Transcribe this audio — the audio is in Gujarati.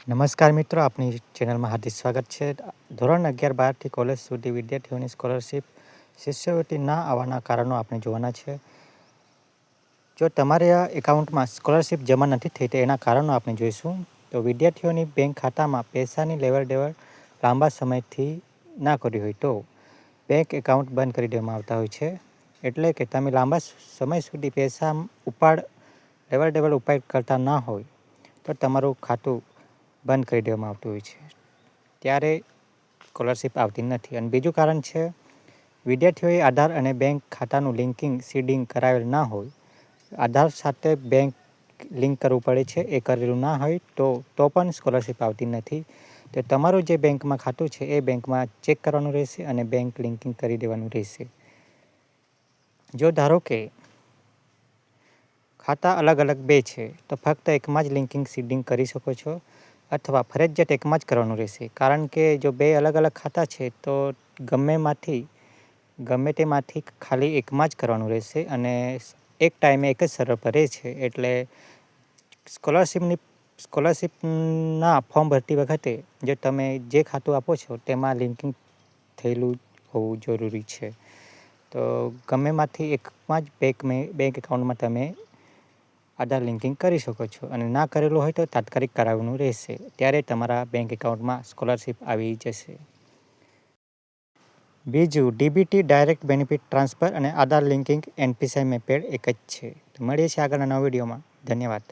નમસ્કાર મિત્રો, આપની ચેનલમાં હાર્દિક સ્વાગત છે. ધોરણ 11-12થી કોલેજ સુધી વિદ્યાર્થીઓની સ્કોલરશિપ શિષ્યવૃત્તિ ના આવવાના કારણો આપણે જોવાના છે. જો તમારા એકાઉન્ટમાં સ્કોલરશિપ જમા નથી થઈ તો એના કારણો આપણે જોઈશું. તો વિદ્યાર્થીઓની બેંક ખાતામાં પૈસાની લેવડ દેવડ લાંબા સમયથી ના કરી હોય તો બેંક એકાઉન્ટ બંધ કરી દેવામાં આવતા હોય છે. એટલે કે તમે લાંબા સમય સુધી પૈસા લેવડ દેવડ કરતા ના હોય તો તમારું ખાતું બંધ કરી દેવામાં આવતું હોય છે. ત્યારે સ્કોલરશિપ આવતી નથી. અને બીજું કારણ છે, વિદ્યાર્થીઓએ આધાર અને બેંક ખાતાનું સીડિંગ કરાવેલ ના હોય. આધાર સાથે બેંક લિંક કરવું પડે છે, એ કરેલું ના હોય તો પણ સ્કોલરશિપ આવતી નથી. તો તમારું જે બેંકમાં ખાતું છે એ બેંકમાં ચેક કરવાનું રહેશે અને બેંક લિંકિંગ કરી દેવાનું રહેશે. જો ધારો કે ખાતા અલગ અલગ બે છે તો ફક્ત એકમાં જ સીડિંગ કરી શકો છો, અથવા ફરજિયાત એકમાં જ કરવાનું રહેશે. કારણ કે જો બે અલગ અલગ ખાતા છે તો ગમે તેમાંથી ખાલી એકમાં જ કરવાનું રહેશે અને એક ટાઈમે એક જ સર્વર પર રહે છે. એટલે સ્કોલરશિપના ફોર્મ ભરતી વખતે જો તમે જે ખાતું આપો છો તેમાં લિંકિંગ થયેલું હોવું જરૂરી છે. તો ગમેમાંથી એકમાં જ બેંક એકાઉન્ટમાં તમે આધાર લિંકિંગ કરી શકો છો, અને ના કરેલું હોય તો તાત્કાલિક કરાવવાનું રહેશે. ત્યારે તમારા બેંક એકાઉન્ટમાં સ્કોલરશિપ આવી જશે. બીજું, ડીબીટી ડાયરેક્ટ બેનિફિટ ટ્રાન્સફર અને આધાર લિંકિંગ એનપીસીઆઈ મેથડ એક જ છે. તો મળીએ છીએ આગળના નવા વિડીયોમાં. ધન્યવાદ.